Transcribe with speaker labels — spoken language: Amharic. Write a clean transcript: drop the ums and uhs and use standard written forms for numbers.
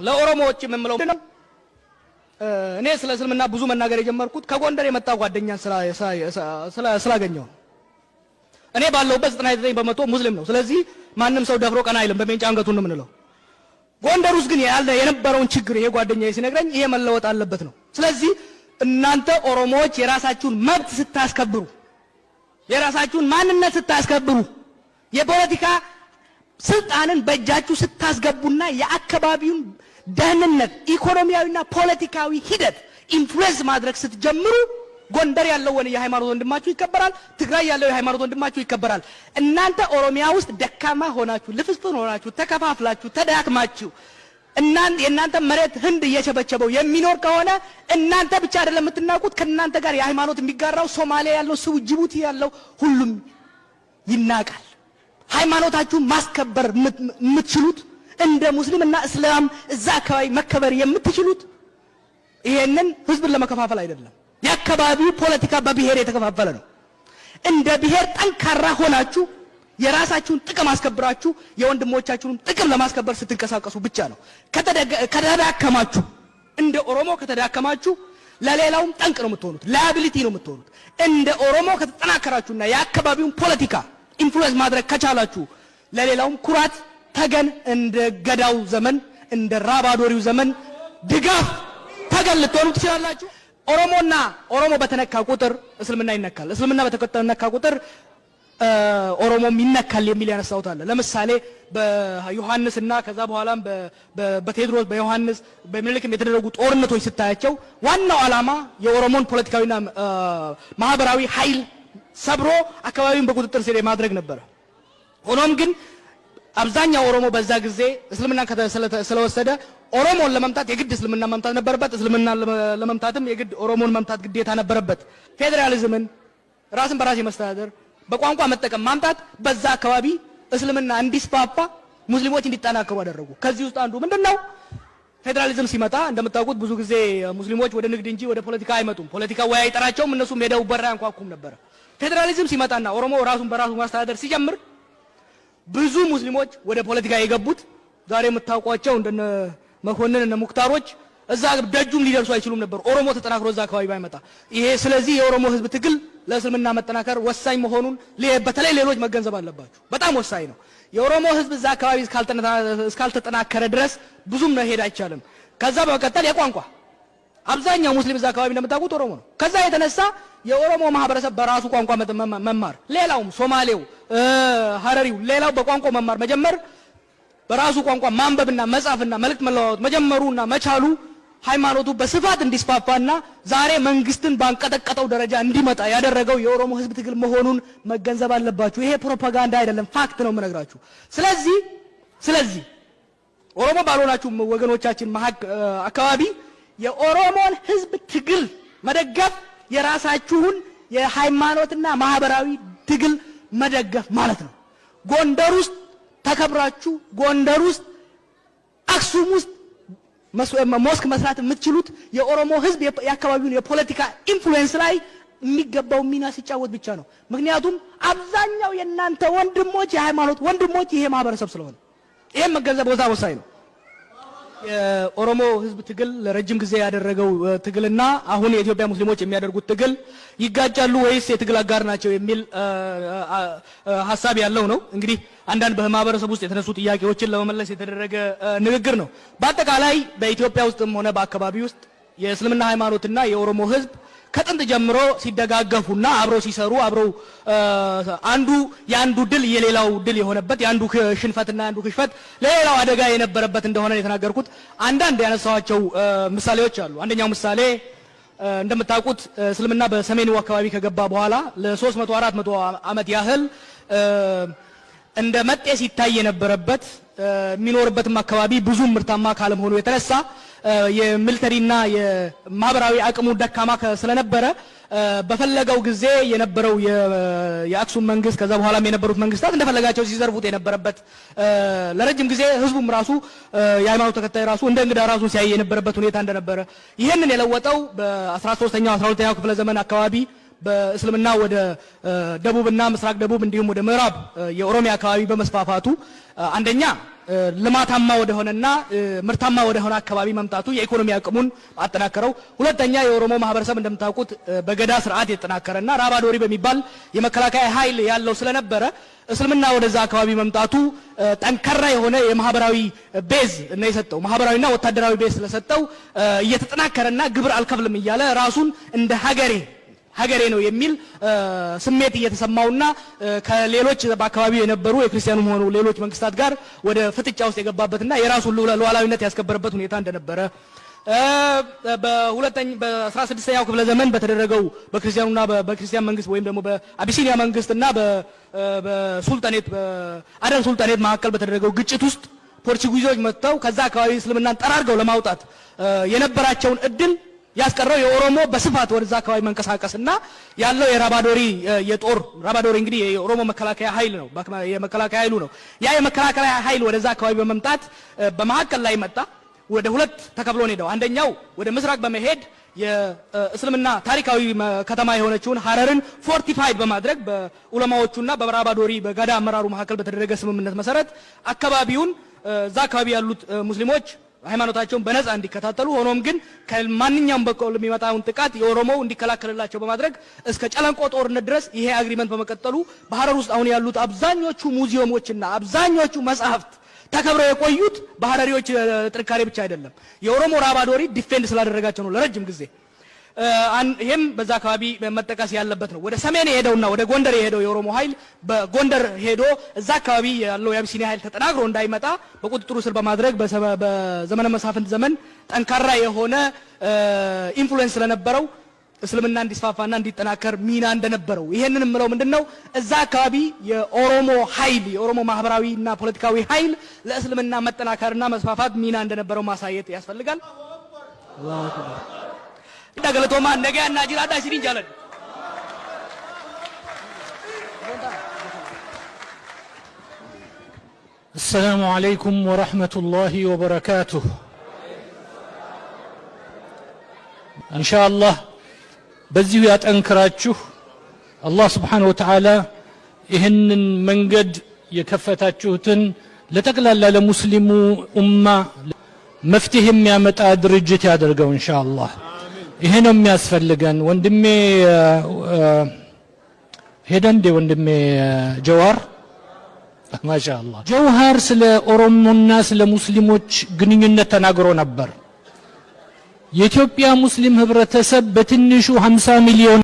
Speaker 1: ለኦሮሞዎች የምምለው ነው እኔ ስለ እስልምና ብዙ መናገር የጀመርኩት ከጎንደር የመጣ ጓደኛን ስላገኘው እኔ ባለውበት 99% ሙስሊም ነው ስለዚህ ማንንም ሰው ደፍሮ ቀና አይልም በሜንጫ አንገቱን ነው የምንለው ጎንደር ውስጥ ግን የነበረውን ችግር ይሄ ጓደኛዬ ሲነግረኝ ይሄ መለወጥ አለበት ነው ስለዚህ እናንተ ኦሮሞዎች የራሳችሁን መብት ስታስከብሩ የራሳችሁን ማንነት ስታስከብሩ የፖለቲካ ስልጣንን በእጃችሁ ስታስገቡና የአካባቢውን ደህንነት ኢኮኖሚያዊና ፖለቲካዊ ሂደት ኢንፍሉዌንስ ማድረግ ስትጀምሩ ጎንደር ያለው የሃይማኖት ወንድማችሁ ይከበራል ትግራይ ያለው የሃይማኖት ወንድማችሁ ይከበራል እናንተ ኦሮሚያ ውስጥ ደካማ ሆናችሁ ልፍስፍን ሆናችሁ ተከፋፍላችሁ ተዳክማችሁ የእናንተ መሬት ህንድ እየቸበቸበው የሚኖር ከሆነ እናንተ ብቻ አይደለም የምትናቁት ከእናንተ ጋር የሃይማኖት የሚጋራው ሶማሊያ ያለው ሰው ጅቡቲ ያለው ሁሉም ይናቃል ሃይማኖታችሁ ማስከበር የምትችሉት እንደ ሙስሊምና እስላም እዛ አካባቢ መከበር የምትችሉት ይሄንን ህዝብን ለመከፋፈል አይደለም የአካባቢው ፖለቲካ በብሔር የተከፋፈለ ነው እንደ ብሔር ጠንካራ ሆናችሁ የራሳችሁን ጥቅም አስከብራችሁ የወንድሞቻችሁን ጥቅም ለማስከበር ስትንቀሳቀሱ ብቻ ነው ከተዳከማችሁ እንደ ኦሮሞ ከተዳከማችሁ ለሌላውም ጠንቅ ነው የምትሆኑት ላያቢሊቲ ነው የምትሆኑት እንደ ኦሮሞ ከተጠናከራችሁና የአካባቢውን ፖለቲካ ኢንፍሉዌንስ ማድረግ ከቻላችሁ ለሌላውም ኩራት ተገን እንደ ገዳው ዘመን እንደ ራባዶሪው ዘመን ድጋፍ ተገን ልትሆኑ ትችላላችሁ ኦሮሞ በተነካ ቁጥር እስልምና ይነካል እስልምና በተነካ ቁጥር ኦሮሞም ይነካል የሚል ያነሳውት አለ ለምሳሌ በዮሐንስና ከዛ በኋላም በቴድሮስ በዮሐንስ በሚልክም የተደረጉ ጦርነቶች ስታያቸው ዋናው ዓላማ የኦሮሞን ፖለቲካዊና ማህበራዊ ኃይል ሰብሮ አካባቢውን በቁጥጥር ስር ማድረግ ነበር ሆኖም ግን አብዛኛው ኦሮሞ በዛ ጊዜ እስልምና ስለወሰደ ኦሮሞን ለመምታት የግድ እስልምና መምታት ነበረበት እስልምና ለመምታትም የግድ ኦሮሞን መምታት ግዴታ ነበረበት ፌደራሊዝምን ራስን በራስ የመስተዳደር በቋንቋ መጠቀም ማምጣት በዛ አካባቢ እስልምና እንዲስፋፋ ሙስሊሞች እንዲጠናከሩ አደረጉ ከዚህ ውስጥ አንዱ ምንድነው ፌደራሊዝም ሲመጣ እንደምታውቁት ብዙ ጊዜ ሙስሊሞች ወደ ንግድ እንጂ ወደ ፖለቲካ አይመጡም ፖለቲካ ወይ አይጠራቸውም እነሱም ሄደው በራ ያንኳኩም ነበር ፌደራሊዝም ሲመጣና ኦሮሞ ራሱን በራሱ ማስተዳደር ሲጀምር ብዙ ሙስሊሞች ወደ ፖለቲካ የገቡት ዛሬ የምታውቋቸው እንደነ መኮንን እና ሙክታሮች እዛ ደጁም ሊደርሱ አይችሉም ነበር ኦሮሞ ተጠናክሮ እዛ አካባቢ ባይመጣ ይሄ ስለዚህ የኦሮሞ ህዝብ ትግል ለእስልምና መጠናከር ወሳኝ መሆኑን በተለይ ሌሎች መገንዘብ አለባችሁ በጣም ወሳኝ ነው የኦሮሞ ህዝብ እዛ አካባቢ እስካልተጠናከረ ድረስ ብዙም መሄድ አይቻልም ከዛ በመቀጠል የቋንቋ አብዛኛው ሙስሊም እዛ አካባቢ እንደምታውቁት ኦሮሞ ነው ከዛ የተነሳ የኦሮሞ ማህበረሰብ በራሱ ቋንቋ መማር ሌላውም ሶማሌው ሐረሪው ሌላው በቋንቋ መማር መጀመር በራሱ ቋንቋ ማንበብና መጻፍና መልእክት መለዋወጥ መጀመሩና መቻሉ ሃይማኖቱ በስፋት እንዲስፋፋና ዛሬ መንግስትን ባንቀጠቀጠው ደረጃ እንዲመጣ ያደረገው የኦሮሞ ህዝብ ትግል መሆኑን መገንዘብ አለባችሁ ይሄ ፕሮፓጋንዳ አይደለም ፋክት ነው የምነግራችሁ ስለዚህ ኦሮሞ ባልሆናችሁ ወገኖቻችን አካባቢ የኦሮሞን ህዝብ ትግል መደገፍ የራሳችሁን የሃይማኖትና ማህበራዊ ትግል መደገፍ ማለት ነው ጎንደር ውስጥ ተከብራችሁ ጎንደር ውስጥ አክሱም ውስጥ ሞስክ መስራት የምትችሉት የኦሮሞ ህዝብ የአካባቢውን የፖለቲካ ኢንፍሉዌንስ ላይ የሚገባው ሚና ሲጫወት ብቻ ነው ምክንያቱም አብዛኛው የናንተ ወንድሞች የሃይማኖት ወንድሞች ይሄ ማህበረሰብ ስለሆነ ይሄን መገንዘብ ወሳኝ ነው የኦሮሞ ህዝብ ትግል ለረጅም ጊዜ ያደረገው ትግልና አሁን የኢትዮጵያ ሙስሊሞች የሚያደርጉት ትግል ይጋጫሉ ወይስ የትግል አጋር ናቸው የሚል ሐሳብ ያለው ነው እንግዲህ አንዳንድ በማህበረሰብ ውስጥ የተነሱ ጥያቄዎችን ለመመለስ የተደረገ ንግግር ነው በአጠቃላይ በኢትዮጵያ ውስጥም ሆነ በአካባቢ ውስጥ የእስልምና ሃይማኖትና የኦሮሞ ህዝብ ከጥንት ጀምሮ ሲደጋገፉና አብረው ሲሰሩ አብረው አንዱ ያንዱ ድል የሌላው ድል የሆነበት ያንዱ ሽንፈትና ያንዱ ክሽፈት ለሌላው አደጋ የነበረበት እንደሆነ የተናገርኩት አንዳንድ ያነሳዋቸው ምሳሌዎች አሉ አንደኛው ምሳሌ እንደምታውቁት እስልምና በሰሜኑ አካባቢ ከገባ በኋላ ለ300 400 ዓመት ያህል እንደ መጤ ሲታይ የነበረበት የሚኖርበትም አካባቢ ብዙ ምርታማ ካለመሆኑ የተነሳ የሚሊተሪና የማህበራዊ አቅሙ ደካማ ስለነበረ በፈለገው ጊዜ የነበረው የአክሱም መንግስት ከዛ በኋላም የነበሩት መንግስታት እንደፈለጋቸው ሲዘርፉት የነበረበት ለረጅም ጊዜ ህዝቡም ራሱ የሃይማኖት ተከታይ ራሱ እንደ እንግዳ ራሱን ሲያይ የነበረበት ሁኔታ እንደነበረ ይሄንን የለወጠው በ13ኛው 12ኛው ክፍለ ዘመን አካባቢ በእስልምና ወደ ደቡብና ምስራቅ ደቡብ እንዲሁም ወደ ምዕራብ የኦሮሚያ አካባቢ በመስፋፋቱ አንደኛ ልማታማ ወደሆነና ምርታማ ወደሆነ አካባቢ መምጣቱ የኢኮኖሚ አቅሙን አጠናከረው። ሁለተኛ የኦሮሞ ማህበረሰብ እንደምታውቁት በገዳ ስርዓት የተጠናከረና ራባዶሪ በሚባል የመከላከያ ኃይል ያለው ስለነበረ እስልምና ወደዛ አካባቢ መምጣቱ ጠንካራ የሆነ የማህበራዊ ቤዝ ነው የሰጠው። ማህበራዊና ወታደራዊ ቤዝ ስለሰጠው እየተጠናከረና ግብር አልከፍልም እያለ ራሱን እንደ ሀገሬ ነው የሚል ስሜት እየተሰማውና ከሌሎች በአካባቢው የነበሩ የክርስቲያኑም ሆኑ ሌሎች መንግስታት ጋር ወደ ፍጥጫ ውስጥ የገባበትና የራሱን ሉዓላዊነት ያስከበረበት ሁኔታ እንደነበረ በ16ኛው ክፍለ ዘመን በተደረገው በክርስቲያኑና በክርስቲያን መንግስት ወይም ደግሞ በአቢሲኒያ መንግስትና በሱልጣኔት በአደን ሱልጣኔት መካከል በተደረገው ግጭት ውስጥ ፖርቹጊዞች መጥተው ከዛ አካባቢ እስልምናን ጠራርገው ለማውጣት የነበራቸውን እድል ያስቀረው የኦሮሞ በስፋት ወደዛ አካባቢ መንቀሳቀስና ያለው የራባዶሪ የጦር ራባዶሪ እንግዲህ የኦሮሞ መከላከያ ኃይል ነው የመከላከያ ኃይሉ ነው። ያ የመከላከያ ኃይል ወደዛ አካባቢ በመምጣት በመሐከል ላይ መጣ። ወደ ሁለት ተከፍሎ ሄደው አንደኛው ወደ ምስራቅ በመሄድ የእስልምና ታሪካዊ ከተማ የሆነችውን ሐረርን ፎርቲፋይድ በማድረግ በኡለማዎቹና በራባዶሪ በጋዳ አመራሩ መካከል በተደረገ ስምምነት መሰረት አካባቢውን እዛ አካባቢ ያሉት ሙስሊሞች ሃይማኖታቸውን በነፃ እንዲከታተሉ ሆኖም ግን ከማንኛውም በኩል የሚመጣውን ጥቃት የኦሮሞው እንዲከላከልላቸው በማድረግ እስከ ጨለንቆ ጦርነት ድረስ ይሄ አግሪመንት በመቀጠሉ በሐረር ውስጥ አሁን ያሉት አብዛኞቹ ሙዚየሞችና አብዛኞቹ መጻሕፍት ተከብረው የቆዩት በሐረሪዎች ጥንካሬ ብቻ አይደለም፣ የኦሮሞ ራባዶሪ ዲፌንድ ስላደረጋቸው ነው ለረጅም ጊዜ። ይሄም በዛ አካባቢ መጠቀስ ያለበት ነው። ወደ ሰሜን የሄደውና ወደ ጎንደር የሄደው የኦሮሞ ኃይል በጎንደር ሄዶ እዛ አካባቢ ያለው የአቢሲኒያ ኃይል ተጠናክሮ እንዳይመጣ በቁጥጥሩ ስር በማድረግ በዘመነ መሳፍንት ዘመን ጠንካራ የሆነ ኢንፍሉዌንስ ስለነበረው እስልምና እንዲስፋፋና እንዲጠናከር ሚና እንደነበረው ይሄንን ምለው ምንድነው እዛ አካባቢ የኦሮሞ ኃይል የኦሮሞ ማህበራዊና ፖለቲካዊ ኃይል ለእስልምና መጠናከርና መስፋፋት ሚና እንደነበረው ማሳየት ያስፈልጋል። አላሁ አክበር እንደገለቶማ ነገያና ጅራዳ ሲሪን ጃለን
Speaker 2: السلام عليكم ورحمة الله وبركاته إن شاء الله በዚሁ ያጠንክራችሁ አላህ Subhanahu Wa Ta'ala ይህንን መንገድ የከፈታችሁትን ለጠቅላላ ለሙስሊሙ ኡማ መፍትሄ የሚያመጣ ድርጅት ያደርገው ኢንሻአላህ። ይሄ ነው የሚያስፈልገን። ወንድሜ ሄደንዴ ወንድሜ ጀዋር ማሻአላህ ጀውሃር ስለ ኦሮሞና ስለ ሙስሊሞች ግንኙነት ተናግሮ ነበር። የኢትዮጵያ ሙስሊም ህብረተሰብ በትንሹ 50 ሚሊዮን